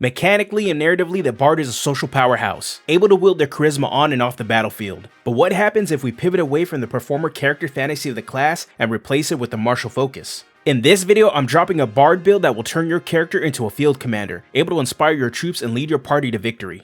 Mechanically and narratively, the Bard is a social powerhouse, able to wield their charisma on and off the battlefield. But what happens if we pivot away from the performer character fantasy of the class and replace it with the martial focus? In this video, I'm dropping a Bard build that will turn your character into a field commander, able to inspire your troops and lead your party to victory.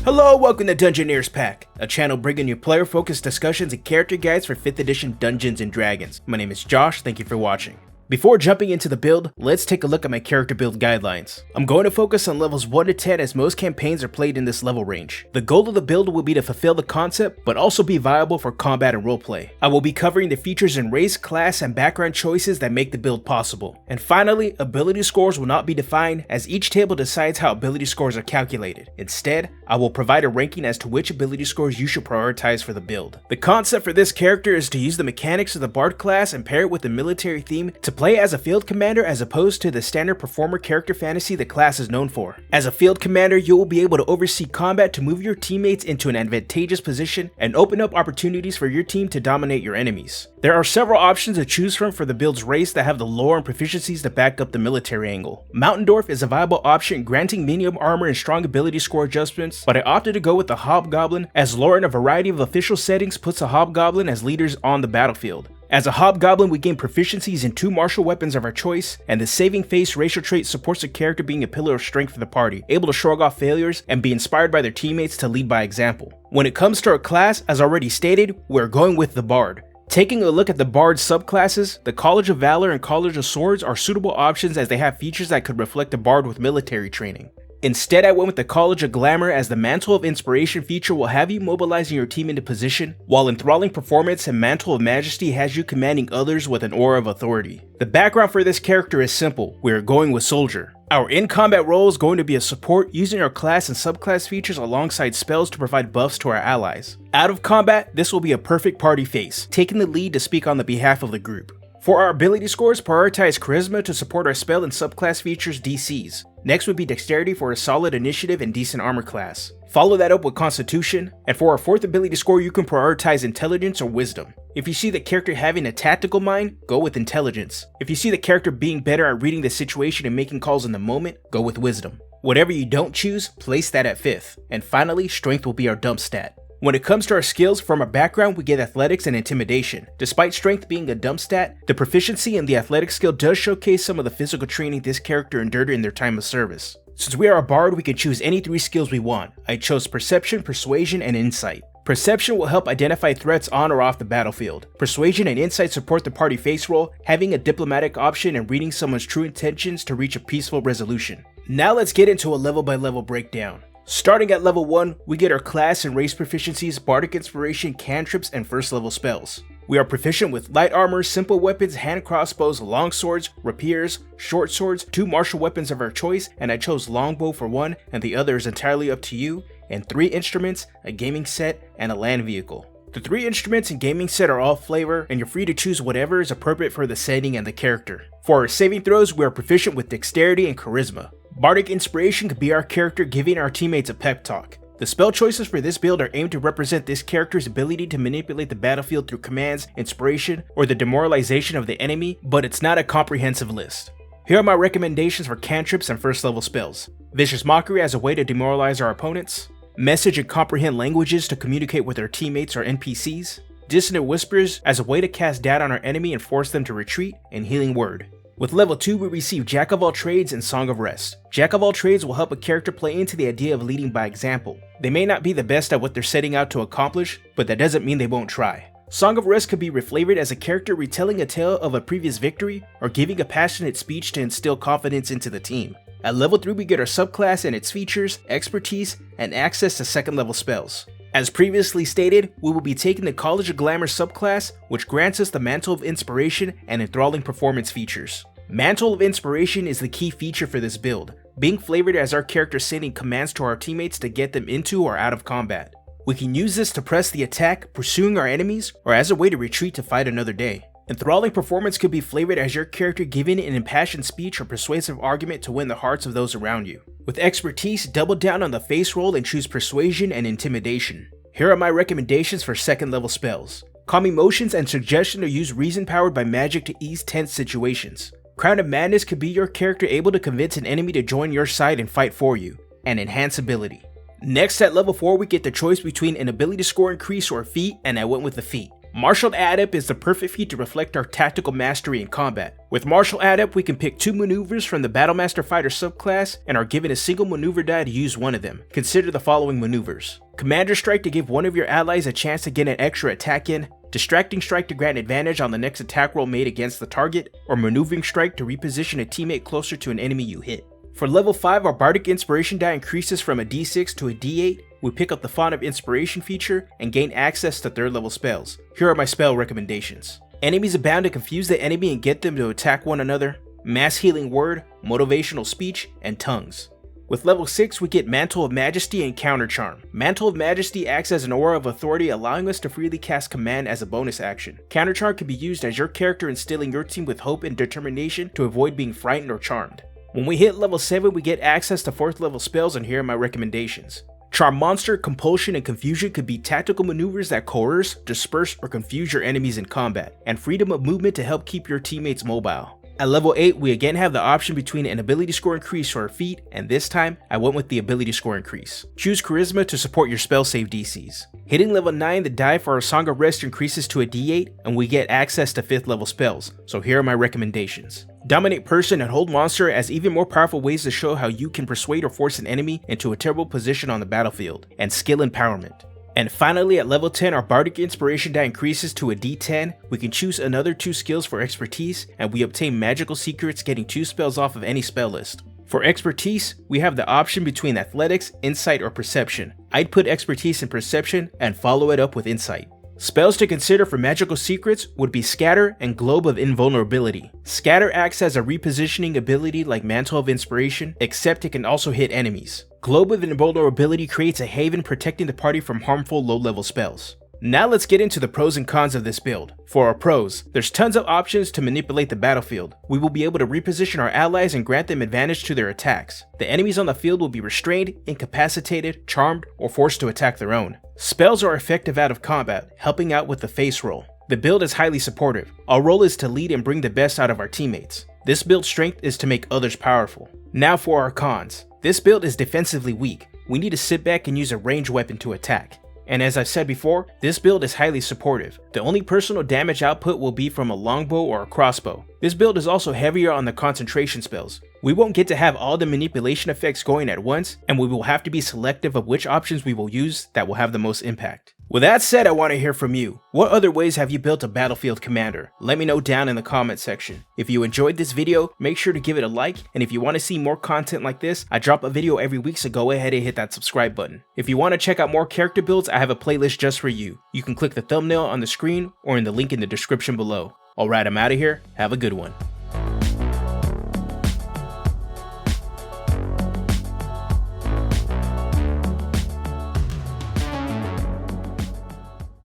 Hello, welcome to Dungeoneers Pack, a channel bringing you player-focused discussions and character guides for 5th edition Dungeons & Dragons. My name is Josh, thank you for watching. Before jumping into the build, let's take a look at my character build guidelines. I'm going to focus on levels 1 to 10 as most campaigns are played in this level range. The goal of the build will be to fulfill the concept, but also be viable for combat and roleplay. I will be covering the features in race, class, and background choices that make the build possible. And finally, ability scores will not be defined, as each table decides how ability scores are calculated. Instead, I will provide a ranking as to which ability scores you should prioritize for the build. The concept for this character is to use the mechanics of the Bard class and pair it with the military theme to play as a field commander as opposed to the standard performer character fantasy the class is known for. As a field commander, you will be able to oversee combat to move your teammates into an advantageous position and open up opportunities for your team to dominate your enemies. There are several options to choose from for the build's race that have the lore and proficiencies to back up the military angle. Mountain Dwarf is a viable option, granting medium armor and strong ability score adjustments, but I opted to go with the Hobgoblin, as lore in a variety of official settings puts a Hobgoblin as leaders on the battlefield. As a Hobgoblin, we gain proficiencies in 2 martial weapons of our choice, and the Saving Face racial trait supports the character being a pillar of strength for the party, able to shrug off failures and be inspired by their teammates to lead by example. When it comes to our class, as already stated, we're going with the Bard. Taking a look at the Bard subclasses, the College of Valor and College of Swords are suitable options as they have features that could reflect a Bard with military training. Instead, I went with the College of Glamour, as the Mantle of Inspiration feature will have you mobilizing your team into position, while Enthralling Performance and Mantle of Majesty has you commanding others with an aura of authority. The background for this character is simple, we are going with Soldier. Our in-combat role is going to be a support, using our class and subclass features alongside spells to provide buffs to our allies. Out of combat, this will be a perfect party face, taking the lead to speak on the behalf of the group. For our ability scores, prioritize Charisma to support our spell and subclass features DCs. Next would be Dexterity for a solid initiative and decent armor class. Follow that up with Constitution, and for our 4th ability score you can prioritize Intelligence or Wisdom. If you see the character having a tactical mind, go with Intelligence. If you see the character being better at reading the situation and making calls in the moment, go with Wisdom. Whatever you don't choose, place that at 5th. And finally, Strength will be our dump stat. When it comes to our skills, from our background we get Athletics and Intimidation. Despite Strength being a dump stat, the proficiency in the Athletics skill does showcase some of the physical training this character endured in their time of service. Since we are a Bard, we can choose any 3 skills we want. I chose Perception, Persuasion, and Insight. Perception will help identify threats on or off the battlefield. Persuasion and Insight support the party face roll, having a diplomatic option and reading someone's true intentions to reach a peaceful resolution. Now let's get into a level by level breakdown. Starting at level 1, we get our class and race proficiencies, Bardic Inspiration, cantrips, and 1st level spells. We are proficient with light armor, simple weapons, hand crossbows, long swords, rapiers, short swords, 2 martial weapons of our choice, and I chose longbow for 1 and the other is entirely up to you, and 3 instruments, a gaming set, and a land vehicle. The 3 instruments and gaming set are all flavor, and you're free to choose whatever is appropriate for the setting and the character. For our saving throws, we are proficient with Dexterity and Charisma. Bardic Inspiration could be our character giving our teammates a pep talk. The spell choices for this build are aimed to represent this character's ability to manipulate the battlefield through commands, inspiration, or the demoralization of the enemy, but it's not a comprehensive list. Here are my recommendations for cantrips and 1st level spells. Vicious Mockery as a way to demoralize our opponents. Message and comprehend languages to communicate with our teammates or NPCs. Dissonant Whispers as a way to cast doubt on our enemy and force them to retreat, and Healing Word. With level 2, we receive Jack of all Trades and Song of Rest. Jack of all Trades will help a character play into the idea of leading by example. They may not be the best at what they're setting out to accomplish, but that doesn't mean they won't try. Song of Rest could be reflavored as a character retelling a tale of a previous victory, or giving a passionate speech to instill confidence into the team. At level 3, we get our subclass and its features, expertise, and access to 2nd level spells. As previously stated, we will be taking the College of Glamour subclass, which grants us the Mantle of Inspiration and Enthralling Performance features. Mantle of Inspiration is the key feature for this build, being flavored as our character sending commands to our teammates to get them into or out of combat. We can use this to press the attack, pursuing our enemies, or as a way to retreat to fight another day. Enthralling Performance could be flavored as your character giving an impassioned speech or persuasive argument to win the hearts of those around you. With Expertise, double down on the face roll and choose Persuasion and Intimidation. Here are my recommendations for 2nd level spells. Calm Emotions and Suggestion to use reason powered by magic to ease tense situations. Crown of Madness could be your character able to convince an enemy to join your side and fight for you. And Enhance ability. Next at level 4 we get the choice between an ability score increase or a feat, and I went with the feat. Martial Adept is the perfect feat to reflect our tactical mastery in combat. With Martial Adept we can pick 2 maneuvers from the Battlemaster Fighter subclass and are given a single maneuver die to use one of them. Consider the following maneuvers. Commander Strike to give one of your allies a chance to get an extra attack in, Distracting Strike to grant advantage on the next attack roll made against the target, or Maneuvering Strike to reposition a teammate closer to an enemy you hit. For level 5, our Bardic Inspiration die increases from a d6 to a d8, we pick up the Font of Inspiration feature, and gain access to 3rd level spells. Here are my spell recommendations. Enemies abound to confuse the enemy and get them to attack one another, Mass Healing Word, Motivational Speech, and Tongues. With level 6, we get Mantle of Majesty and Counter Charm. Mantle of Majesty acts as an aura of authority, allowing us to freely cast command as a bonus action. Counter Charm can be used as your character instilling your team with hope and determination to avoid being frightened or charmed. When we hit level 7, we get access to 4th level spells, and here are my recommendations. Charm Monster, Compulsion, and Confusion could be tactical maneuvers that coerce, disperse, or confuse your enemies in combat, and freedom of movement to help keep your teammates mobile. At level 8, we again have the option between an ability score increase or a feat, and this time, I went with the ability score increase. Choose Charisma to support your spell save DCs. Hitting level 9, the die for our Song of Rest increases to a d8, and we get access to 5th level spells, so here are my recommendations. Dominate Person and Hold Monster as even more powerful ways to show how you can persuade or force an enemy into a terrible position on the battlefield, and Skill Empowerment. And finally, at level 10, our Bardic Inspiration die increases to a d10, we can choose another 2 skills for expertise, and we obtain Magical Secrets, getting 2 spells off of any spell list. For expertise, we have the option between Athletics, Insight, or Perception. I'd put expertise in Perception and follow it up with Insight. Spells to consider for Magical Secrets would be Scatter and Globe of Invulnerability. Scatter acts as a repositioning ability like Mantle of Inspiration, except it can also hit enemies. Globe of Invulnerability creates a haven protecting the party from harmful low-level spells. Now let's get into the pros and cons of this build. For our pros, there's tons of options to manipulate the battlefield. We will be able to reposition our allies and grant them advantage to their attacks. The enemies on the field will be restrained, incapacitated, charmed, or forced to attack their own. Spells are effective out of combat, helping out with the face roll. The build is highly supportive. Our role is to lead and bring the best out of our teammates. This build's strength is to make others powerful. Now for our cons. This build is defensively weak. We need to sit back and use a ranged weapon to attack. And as I've said before, this build is highly supportive. The only personal damage output will be from a longbow or a crossbow. This build is also heavier on the concentration spells. We won't get to have all the manipulation effects going at once, and we will have to be selective of which options we will use that will have the most impact. With that said, I want to hear from you. What other ways have you built a battlefield commander? Let me know down in the comment section. If you enjoyed this video, make sure to give it a like, and if you want to see more content like this, I drop a video every week, so go ahead and hit that subscribe button. If you want to check out more character builds, I have a playlist just for you. You can click the thumbnail on the screen or in the link in the description below. Alright, I'm out of here. Have a good one.